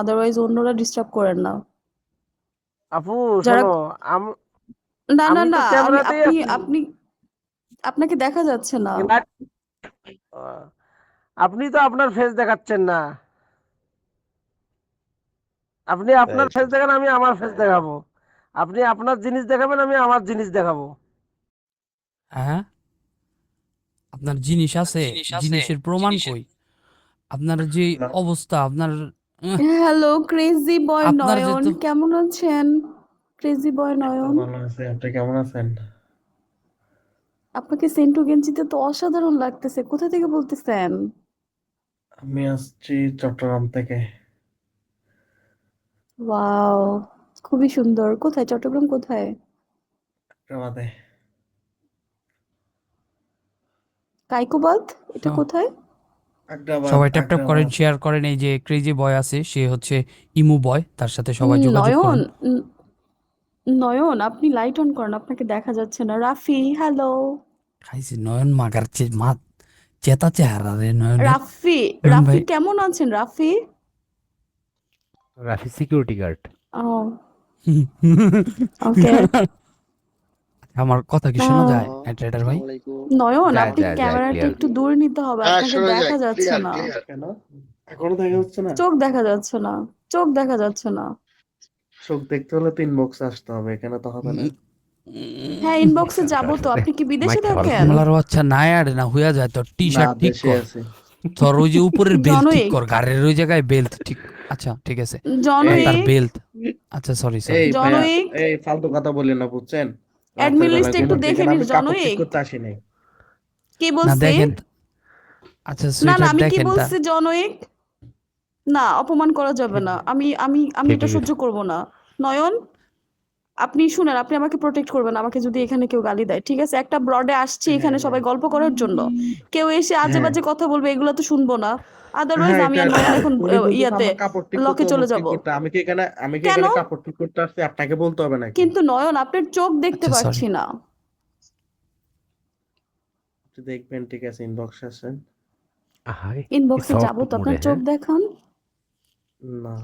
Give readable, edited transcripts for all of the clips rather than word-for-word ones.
Otherwise অন্যরা disturb করেন না। আপু যারা শোনো, না না আমি তো না আমি ক্যামেরাতেই আপনি আছি। আপনি আপনাকে দেখা যাচ্ছে না। আহ, আপনি তো আপনার ফেস দেখাচ্ছেন না। আপনি আপনার এই ফেস দেখান, আমি আমার ফেস দেখাবো। আপনি আপনার জিনিস দেখাবেন, আমি আমার জিনিস দেখাবো। হ্যাঁ, আপনার জিনিস আছে, জিনিসের প্রমাণ কই? আপনার যে না, অবস্থা, আপনার উহ, হ্যালো ক্রেজি বয় আপনার যে নয়ন, তো কেমন আছেন? ক্রেজি বয় এই তো নয়ন, ভালো আছি। আপনি কেমন আছেন? আপনাকে সেন্টু গেঞ্জিতে তো অসাধারণ লাগতেছে। কোথা থেকে বলতেছেন? আমি আসছি চট্টগ্রাম থেকে। ওয়াও, খুবই সুন্দর। কোথায়? চট্টগ্রাম কোথায়? আমাদের কাইকোবাদ? এটা স- কোথায়? আগ্রাবাদ, সবাই ট্যাপ ট্যাপ করেন, আগ্রাবাদ। শেয়ার করেন। এই যে ক্রেজি বয় আছে, সে হচ্ছে ইমু বয়, তার সাথে সবাই যোগাযোগ নয়ন, করুন। নয়ন আপনি লাইট অন করেন, আপনাকে দেখা যাচ্ছে না। রাফি, হ্যালো। খাইছি নয়ন মাগার চেতা চেহারা রে নয়নের। রাফি, নয়ন রাফি ভাই কেমন আছেন রাফি? Rafi security guard. ও, ওকে। আমার কথা কি শোনা যায় ট্রেডার ভাই? নয়ন যায় আপনি যায় যায়, ক্যামেরাটা ক্লিয়ার। একটু দূরে নিতে হবে, আপনাকে দেখা যাচ্ছে না। কেন এখনো দেখা যাচ্ছে না? চোখ দেখা যাচ্ছে না, চোখ দেখা যাচ্ছে না। চোখ দেখতে হলে তো ইনবক্স আসতে হবে, এখানে তো হবে না। হ্যাঁ, ইনবক্সে যাবো তো। আপনি কি বিদেশে থাকেন? কলমলার বাচ্চা নাই আর না হইয়া যায়, তোর টি না, শার্ট ঠিক দেশে কর, আছি। তোর ওই যে উপরের বেল্ট ঠিক জনইক, কর, গাড়ির ওই জায়গায় বেল্ট ঠিক। আচ্ছা ঠিক আছে, মাথার জনইক, বেল্ট। আচ্ছা সরি সরি। এই ভাইয়া, জনইক, এই ফালতু কথা বলি না, বুঝছেন? রাতের অ্যাডমিন বেলা লিস্ট একটু ঘুমাচ্ছি, দেখে এখানে নিস আমি কাপড় ঠিক জনইক। করতে আসি নাই। কি না বলছি? দেখেন, আচ্ছা না না, সুইটার আমি কি দেখেন তা। বলছি জনইক? না, অপমান করা যাবে না। আমি আমি আমি এটা সহ্য করব না। নয়ন, আপনি শুনেন, আপনি আমাকে প্রোটেক্ট করবেন আমাকে যদি এখানে কেউ গালি দেয়, ঠিক আছে? একটা ব্রডে আসছি এখানে হ্যাঁ, সবাই হ্যাঁ, গল্প করার জন্য, কেউ এসে আজে হ্যাঁ, বাজে কথা বলবে, এগুলো তো শুনবো না। আদারওয়াইজ হ্যাঁ, আমি এটা আর নয়ন এখন উনি বলতেছে ইয়াতে আমার কাপড় ঠিক করতে, লকে চলে অমুক ঠিক যাব। করতে। আমি কি কেন? এখানে কাপড় ঠিক করতে আসছি? আপনাকে বলতে হবে নাকি? কিন্তু নয়ন আপনার চোখ দেখতে আচ্ছা সরি। পাচ্ছি না। একটু দেখবেন, ঠিক আছে? ইনবক্স আসেন। হাই, কি ইনবক্সে সফট যাবো তো, মোড়ে, আপনার চোখ হ্যাঁ। দেখান, না,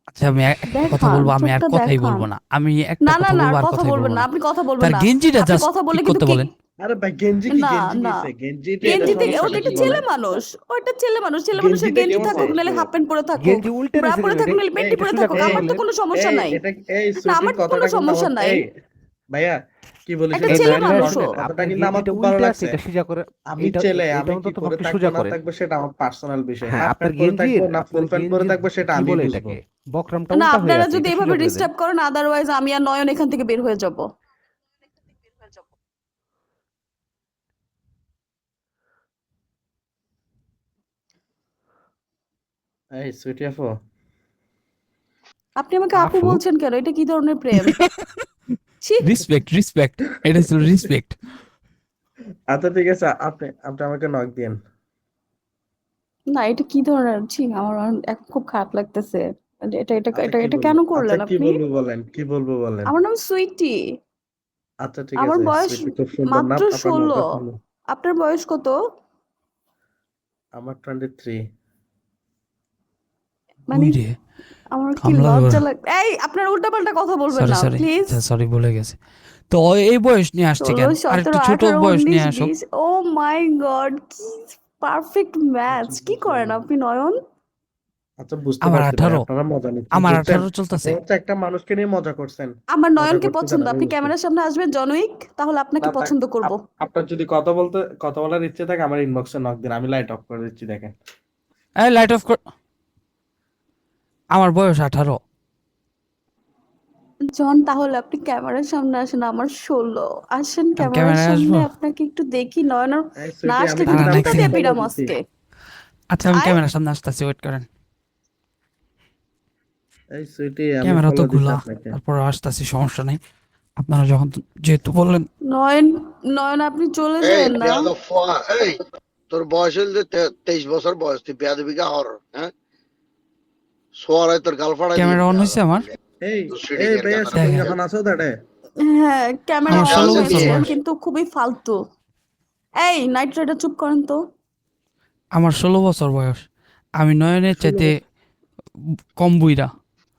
আচ্ছা আমি একটা কথা দেখান, বলবো, আমি আর চোখটা কথাই দেখান। বলবো না, আমি একটা না না কথা না, বলবো আর আর কথা কথাই বলবেন বলবো না, না। আপনি কথা বলবেন তার না। গেঞ্জিটা আপনি জাস্ট কথা বললে ঠিক কিন্তু করতে কি? বলেন। আরে ভাই, গেঞ্জি কি? না গেঞ্জি না, নিছে, গেঞ্জিতে এটা গেঞ্জি থেকে সমস্যাটা ওটা কি একটা ছেলে বলেন? মানুষ, ওটা ছেলে মানুষ, ছেলে মানুষের গেঞ্জিতে গেঞ্জি কেমন থাকুক সাহস নাহলে পেয়ে? হাফ প্যান্ট পরে থাকুক, গেঞ্জি উল্টে ব্রা নিছে পরে কেন? থাকুক নাহলে এই পেন্টি একটু পরে সোজা থাকুক, কথা আমার তো বলেন। কোনো সমস্যা এই নাই। এটা, এই না, সুইটির আমার তো কোনো কথাটা কিন্তু আমার, সমস্যা নাই। এই ভাইয়া, কি বলি একটা সেটা ছেলে বুঝেন? মানুষ ও। শর্টে কথাটা আপনার কিন্তু আমার গেঞ্জিটা খুব ভালো উল্টে আছে, লাগছে। এটা সোজা করে। আমি এটা ছেলে, এটা আমি কি অন্তত করে পক্ষে থাকবো সোজা না করেন। থাকবো সেটা আমার পার্সোনাল বিষয়। হ্যাঁ, হাফ আপনার প্যান্ট পরে থাকবো গেঞ্জির না আপনার ফুল প্যান্ট পরে গেঞ্জির থাকবো সেটা কি আমি বলে বুঝবো। এটাকে, বকরামটা না, উল্টা হয়ে আপনারা আছে, যদি এটা সোজা এভাবে করে দেন। ডিস্টার্ব করেন, আদারওয়াইজ আমি আর নয়ন এখান থেকে বের হয়ে যাব। এই সুইটি আপু, আপনি আমাকে আপু আফু, বলছেন কেন? এটা কি ধরনের প্রেম? ছি। রেসপেক্ট রেসপেক্ট, এটা ছিল রেসপেক্ট। আচ্ছা ঠিক আছে, আপনি আপনি আমাকে নক দিন। না, এটা কি ধরনের? ছি, আমার এখন খুব খারাপ লাগতেছে। এটা এটা আচ্ছা এটা কি এটা বলবো, কেন আচ্ছা করলেন কি আপনি? বলবো বলেন, কি বলবো বলেন? আমার নাম সুইটি। আচ্ছা ঠিক আমার আছে, বয়স সুইটি খুব সুন্দর নাম, মাত্র আপনার নামটা 16। শুনুন। আপনার বয়স কত? আমার 23। মানে উই রে, আমার কি কামলার লজ্জা লাগ, এই আপনার উল্টাপাল্টা কথা বলবেন সরি না সরি, প্লিজ। আচ্ছা সরি বলে গেছে। তো এই বয়স নিয়ে আসছে 16, কেন? আর একটু 17, ছোট 18, বয়স 19, নিয়ে আসুক। 20। ও মাই গড, কি পারফেক্ট ম্যাচ! কি করেন আপনি নয়ন? আচ্ছা বুঝতে আমার পারছি ভাই, 18, আপনারা মজা নিচ্ছেন, আমার বুঝছেন? 18 চলতেছে। আপনারা হচ্ছে একটা মানুষকে নিয়ে মজা করছেন। আমার মজা নয়নকে করতে দেন, পছন্দ। আমি আপনি বুঝছি। ক্যামেরার সামনে আসবেন জনউইক, তাহলে আপনাকে না থাক, পছন্দ করব। আপনার যদি কথা বলার ইচ্ছে থাকে আমার ইনবক্সে নক দিন, আমি লাইট অফ করে দিচ্ছি, দেখেন। এই লাইট অফ কর। আমার বয়স 18। জন, তাহলে আপনি ক্যামেরার সামনে আসেন। আমার 16। আসেন আমি ক্যামেরার ক্যামেরায় সামনে, আসবো? আপনাকে একটু দেখি। নয়ন এই না সুইটি, আসলে আমি কিন্তু কিন্তু দাঁড়ান এক জুতা আপনাকে দিয়ে সেকেন্ড। ফলো পিটাম দিছি। আজকে। আচ্ছা আমি আয়। ক্যামেরার সামনে আসতেছি, ওয়েট করেন। এই সুইটি, আমি ক্যামেরা তো ফলো দিছি খোলা, আপনাকে। তারপর আসতেছি, সমস্যা নেই। আপনারা যখন যেহেতু বললেন। নয়ন, নয়ন আপনি চলে এই যাবেন না। বেয়াদব ফোয়া, এই তোর বয়স হইল যে 23 বছর বয়স, তুই বেয়াদবি কা হর, হ্যাঁ? সোয়ারাই তোর গাল ফাড়াই দিন ক্যামেরা অন হয়েছে বেয়াদব, আমার? এই তোর সিডিং এই এর ভাইয়া, গাদার শুটিং দেখেন, বাচ্চা। এখন আছো দাঁড়ে? হ্যাঁ, ক্যামেরা আমার অন 16 বছর হয়েছে, নিয়ে আয়। বয়স। কিন্তু খুবই ফালতু। এই নাইট রাইডার, চুপ করেন তো। আমার 16 বছর বয়স। আমি নয়নের 16 চাইতে বছর কম বুইরা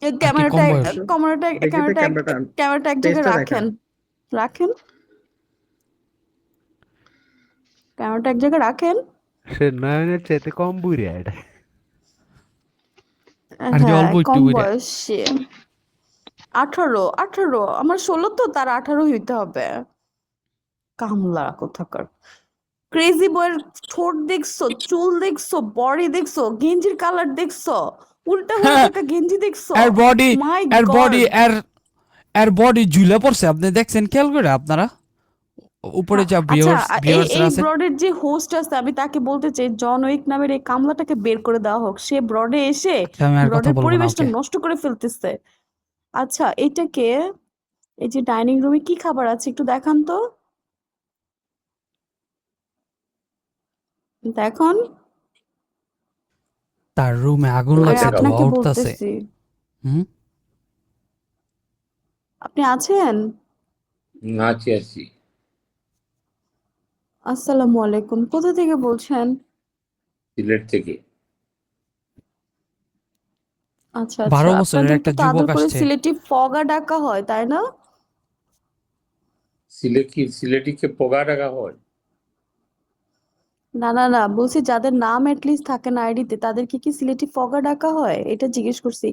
এই আর কি কম বয়স ক্যামেরাটা দেখি তো ক্যামেরাটা ক্যামেরাটা এক জায়গায় পেজটা রাখেন রাখেন ক্যামেরাটা এক জায়গায় রাখেন সে নয়নের চাইতে কম বুড়ে এটা। আর কি হ্যাঁ অল্প একটু কম বুইরা বয়সী 18 আমার 16 তো তার 18 হইতে হবে কামলা কোথাকার ক্রেজি বয়ের ঠোঁট দেখছো চুল দেখছো বডি দেখছো গেঞ্জির কালার দেখছো উল্টা হয়ে হ্যাঁ, থাকা গেঞ্জি দেখছো এর বডি মাই এর বডি গড এর বডি ঝুলে পড়ছে আপনি দেখছেন খেয়াল করে আপনারা উপরে যা আচ্ছা এই ভিউয়ার্সরা আছে ব্রডের যে হোস্ট আছে আমি তাকে বলতে চাই জন উইক নামের এই কামলাটাকে বের করে দেওয়া হোক সে ব্রডে এসে আচ্ছা, আমি আর কথা ব্রডের বলবো না পরিবেশটা ওকে নষ্ট করে ফেলতেছে আচ্ছা এইটাকে এই যে ডাইনিং রুমে কি খাবার আছে একটু দেখান তো দেখন তার রুমে আগুন আরে লাগছে ধোঁয়া আপনাকে উঠতেছে বলতেছি হুম আপনি আছেন আছি আছি আসসালামু আলাইকুম কোথা থেকে বলছেন সিলেট থেকে। আচ্ছা 12 বছরের আপনাদের একটা তো আদর যুবক করে আসছে সিলেটি ফগা ডাকা হয় তাই না সিলেটিকে পগা ডাকা হয়? না না না বলছি যাদের নাম লিস্ট থাকে না আইডিতে তাদেরকে কি সিলেটি ফগা ডাকা হয় এটা জিজ্ঞেস করছি